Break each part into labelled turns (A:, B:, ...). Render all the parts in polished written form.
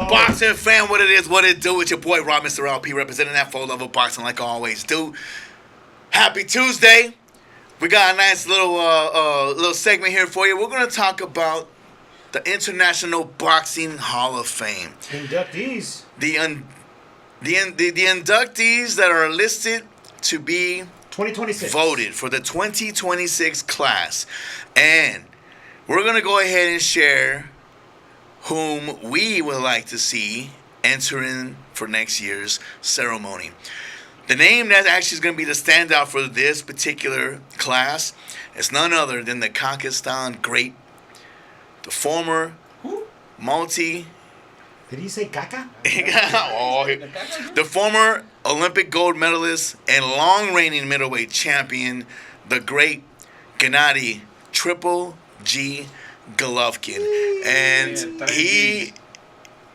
A: Boxing fan, what it is, what it do. It's your boy Rob, Mr. LP, representing that 4luvofboxing like I always do. Happy Tuesday. We got a nice little segment here for you. We're going to talk about the International Boxing Hall of Fame.
B: Inductees.
A: The inductees that are listed to be
B: 2026
A: voted for the 2026 class. And we're going to go ahead and share whom we would like to see entering for next year's ceremony. The name that actually is going to be the standout for this particular class is none other than the Kazakhstan great, the former multi...
B: Did he say Kaka?
A: The former Olympic gold medalist and long-reigning middleweight champion, the great Gennady Triple G Golovkin. And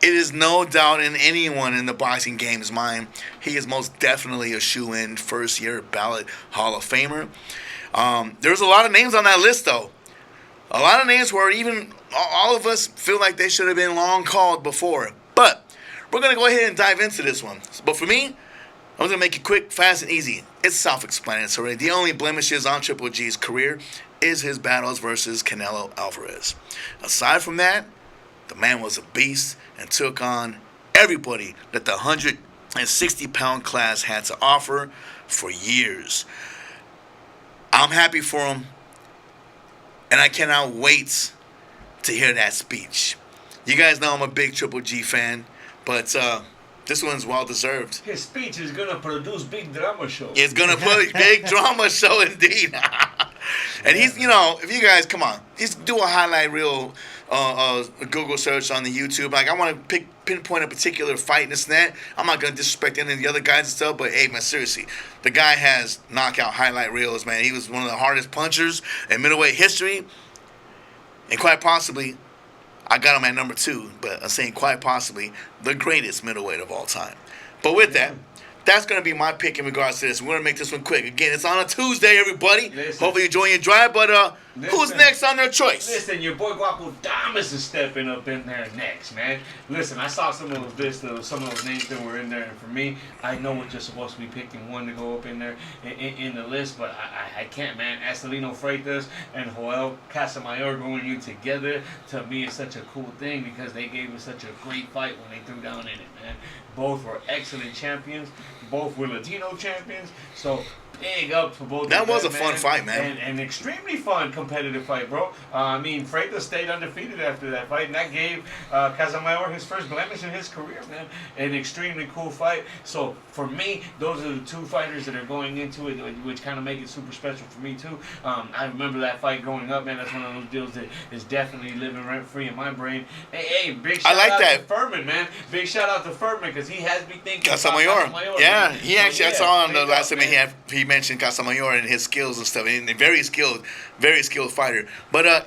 A: it is no doubt in anyone in the boxing game's mind, he is most definitely a shoe-in first-year ballot Hall of Famer. There's a lot of names on that list, though. A lot of names where even all of us feel like they should have been long called before. But we're going to go ahead and dive into this one. But for me, I'm going to make it quick, fast, and easy. It's self-explanatory. The only blemishes on Triple G's career is his battles versus Canelo Alvarez. Aside from that, the man was a beast and took on everybody that the 160-pound class had to offer for years. I'm happy for him, and I cannot wait to hear that speech. You guys know I'm a big Triple G fan, but this one's well-deserved.
C: His speech is going to produce big drama show.
A: It's going to put big drama show indeed. And he's, if you guys, come on, just do a highlight reel Google search on the YouTube. Like, I want to pinpoint a particular fight and this and that. I'm not going to disrespect any of the other guys and stuff, but, hey, man, seriously, the guy has knockout highlight reels, man. He was one of the hardest punchers in middleweight history. And quite possibly, I got him at number 2, but I'm saying quite possibly the greatest middleweight of all time. But with that, that's going to be my pick in regards to this. We're going to make this one quick. Again, it's on a Tuesday, everybody. Hopefully you're enjoying your drive. But who's next on their choice?
C: Listen, your boy Guapo Damas is stepping up in there next, man. Listen, I saw some of those names that were in there. And for me, I know what you're supposed to be picking one to go up in there in the list. But I can't, man. Estelino Freitas and Joel Casamayor going in together, to me, is such a cool thing because they gave us such a great fight when they threw down in it, man. Both were excellent champions. Both were Latino champions. So big up for both.
A: That was a fun fight, man.
C: And extremely fun competitive fight, bro. I mean, Freitas stayed undefeated after that fight, and that gave Casamayor his first blemish in his career, man. An extremely cool fight. So for me, those are the two fighters that are going into it, which kind of make it super special for me too. I remember that fight growing up, man. That's one of those deals that is definitely living rent free in my brain. Hey, big shout out to Furman, man. Big shout out to Furman because he has me thinking
A: Casamayor. Yeah, he
C: so,
A: actually, I saw on the last time he mentioned Casamayor and his skills and stuff, and a very skilled fighter. But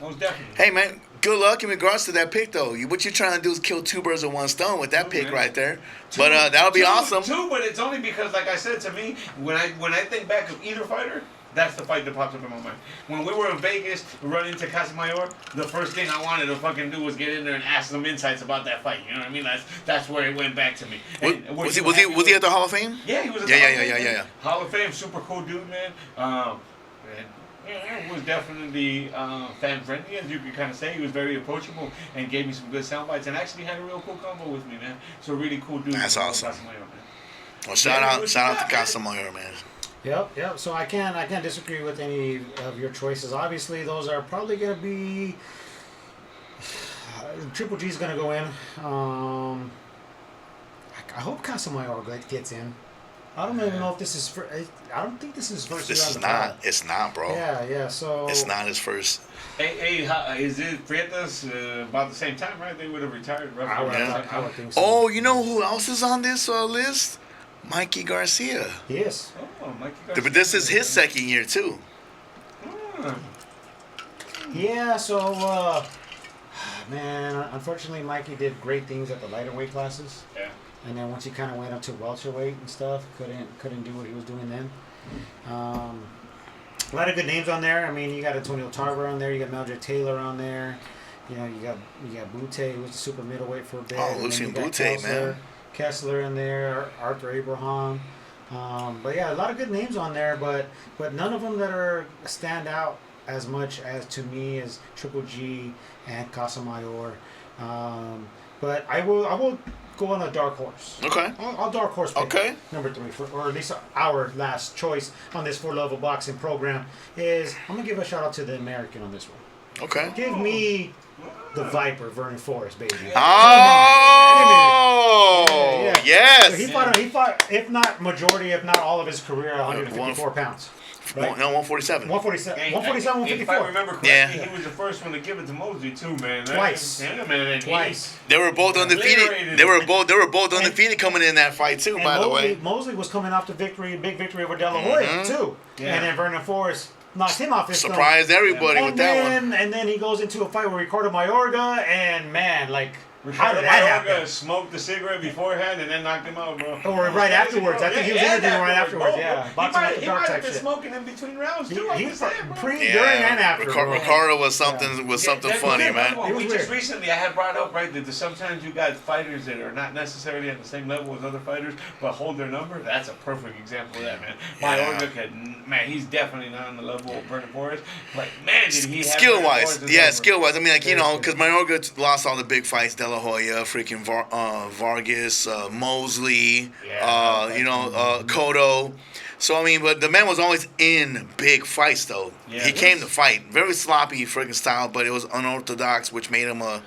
A: hey, man, good luck in regards to that pick, though. What you're trying to do is kill two birds with one stone with that pick right there. But that'll be awesome.
C: But it's only because, like I said, to me, when I think back of either fighter, that's the fight that pops up in my mind. When we were in Vegas, running into Casamayor, the first thing I wanted to fucking do was get in there and ask some insights about that fight. You know what I mean? That's where it went back to me.
A: Was he at the Hall of Fame?
C: Yeah, he was at the Hall of Fame. Yeah. Hall of Fame, super cool dude, man. Was definitely fan friendly, as you could kind of say. He was very approachable and gave me some good sound bites, and actually had a real cool combo with me, man. So really cool dude.
A: That's awesome. Well, shout out to Casamayor, man.
B: Yep. So I can't disagree with any of your choices. Obviously, those are probably going to be. Triple G's going to go in. I hope Casamayor gets in. I don't even know if this is. I don't think this is first.
A: This is not. It's not, bro.
B: Yeah. So
A: it's not his first.
C: Hey, is it Freitas about the same time, right? They would have retired. Right?
B: I would think so.
A: Oh, you know who else is on this list? Mikey Garcia.
B: Yes.
C: Oh, Mikey Garcia.
A: But this is his second year too.
B: Yeah. So, man, unfortunately, Mikey did great things at the lighter weight classes.
C: Yeah.
B: And then once he kind of went up to welterweight and stuff, couldn't do what he was doing then. A lot of good names on there. I mean, you got Antonio Tarver on there. You got Meldrick Taylor on there. You know, you got Butte, who was the super middleweight for a bit.
A: Oh,
B: and
A: Lucian
B: then you got
A: Butte, man.
B: Kessler in there, Arthur Abraham. But yeah, a lot of good names on there, but none of them that are stand out as much as to me as Triple G and Casamayor. But I will go on a dark horse.
A: Okay.
B: I'll dark horse pick
A: Okay.
B: number 3, or at least our last choice on this 4Love Boxing program is I'm gonna give a shout out to the American on this one.
A: Okay.
B: Give me the Viper, Vernon Forrest, baby.
A: Oh,
B: Yeah.
A: yes.
B: So he fought, if not majority, if not all of his career, 154 pounds. Right?
A: No, 147.
B: 147, 147,
C: If I
B: 154.
C: remember correctly,
A: Yeah.
C: he was the first one to give it to Mosley too, man.
B: Twice.
C: Yeah, man. And
B: Twice.
A: They were both undefeated.
C: Obliterated
A: They were both undefeated coming in that fight too.
B: And
A: By the way.
B: Mosley was coming off the big victory over De La Hoya too.
C: Yeah.
B: And then Vernon Forrest knocked him off his stomach.
A: Surprised everybody with that one.
B: And then he goes into a fight with Ricardo Mayorga, and man, like, how
C: Ricardo
B: did that
C: Mayorga
B: happen?
C: smoked the cigarette beforehand and then knocked him out, bro.
B: Or right afterwards. I think he was interviewing right afterwards. Yeah, boxing after
C: He
B: dark
C: might
B: type
C: have been
B: shit.
C: smoking in between rounds too.
B: He
C: I'm just saying, bro.
B: during, and after. bro.
A: Ricardo was something funny,
B: weird.
A: man.
B: It was
C: We
B: weird.
C: just recently, I had brought up, right, that sometimes you got fighters that are not necessarily at the same level as other fighters, but hold their number. That's a perfect example of that, man.
A: Yeah.
C: Mayorga could, man, he's definitely not on the level of Vernon Forrest, but man, did he have
A: Skill wise,
C: Vernon Forrest's
A: yeah,
C: number.
A: skill wise. I mean, like, you
B: Very
A: know,
B: good.
A: because Mayorga lost all the big fights, De La Hoya, freaking Vargas, Mosley, Cotto. So I mean, but the man was always in big fights, though.
C: Yeah,
A: He came to fight, very sloppy freaking style, but it was unorthodox, which made him a.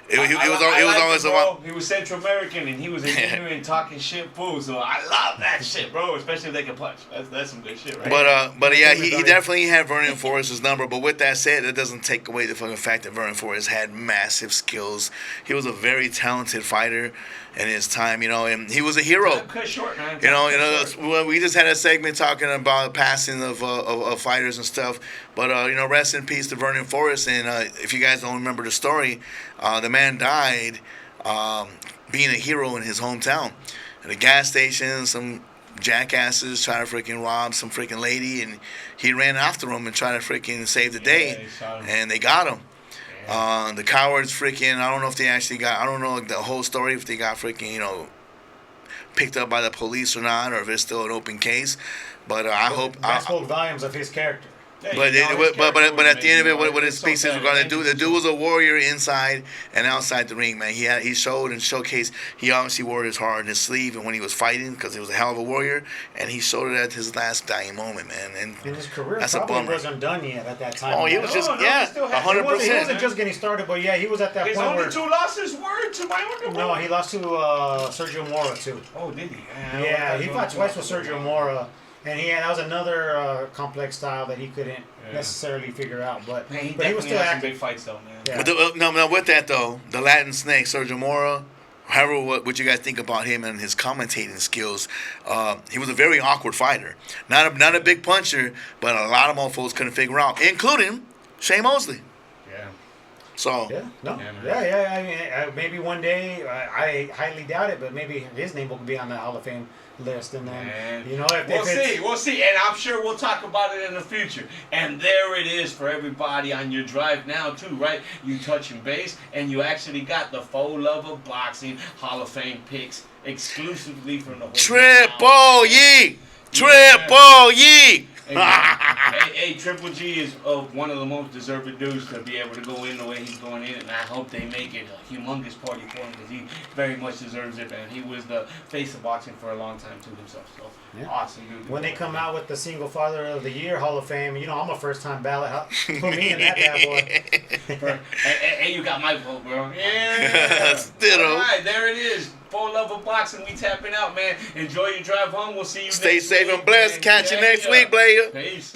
A: It was always
C: bro. He was Central American and he was ignorant talking shit fool. So I love that shit, bro. Especially if they can punch. That's some good shit, right?
A: But yeah, he definitely had Vernon Forrest's number. But with that said, that doesn't take away the fucking fact that Vernon Forrest had massive skills. He was a very talented fighter in his time, you know, and he was a hero.
C: Time cut short, man.
A: Well, we just had a segment talking about passing of fighters and stuff. But rest in peace to Vernon Forrest. And if you guys don't remember the story, the man died being a hero in his hometown. At a gas station, some jackasses tried to freaking rob some freaking lady, and he ran after them and tried to freaking save the day, and they got him. The cowards freaking, I don't know if they actually got, I don't know the whole story, if they got freaking, picked up by the police or not, or if it's still an open case. But I hope.
B: That spoke volumes of his character.
A: But at the end of it, what it speaks is we're gonna do. The dude was a warrior inside and outside the ring, man. He showed and showcased. He obviously wore his heart on his sleeve, and when he was fighting, because he was a hell of a warrior, and he showed it at his last dying moment, man. And
B: his career
A: that's a
B: probably
A: bummer.
B: wasn't done yet at that time.
A: Oh, he was just
C: he still had-
A: 100%.
B: He wasn't just getting started, but yeah, he was at that
C: His
B: point
C: only
B: where.
C: 2 losses were to Mayorga.
B: No, he lost to Sergio Mora too.
C: Oh, did he?
B: Yeah, he fought twice with Sergio Mora, and that was another complex style that he couldn't necessarily figure out. But
C: Man, he
B: he was still
C: had some
B: active.
C: big fights though, man.
B: Yeah.
A: But no, with that though, the Latin Snake, Sergio Mora. However, what you guys think about him and his commentating skills? He was a very awkward fighter. Not a big puncher, but a lot of mofos couldn't figure out, including Shane Mosley.
C: Yeah.
A: So
B: Yeah, no,
C: Yeah,
B: I mean, maybe one day, I highly doubt it, but maybe his name will be on the Hall of Fame list, and then
C: Man.
B: if
C: We'll see, and I'm sure we'll talk about it in the future. And there it is for everybody on your drive now too, right? You touching base, and you actually got the 4Love Boxing Hall of Fame picks exclusively from the
A: Triple Ye, Triple Ye.
C: Hey, Triple G is one of the most deserving dudes to be able to go in the way he's going in, and I hope they make it a humongous party for him because he very much deserves it, and he was the face of boxing for a long time too himself. So awesome dude.
B: when they come out with the Single Father of the Year Hall of Fame, I'm a first-time ballot. Put me in that bad boy.
C: Hey, you got my vote, bro. Yeah. All right, there it is. 4Love Boxing, we tapping out, man. Enjoy your drive home. We'll see you
A: Stay
C: next
A: safe
C: week,
A: and blessed.
C: man.
A: Catch you next week, player.
C: Peace.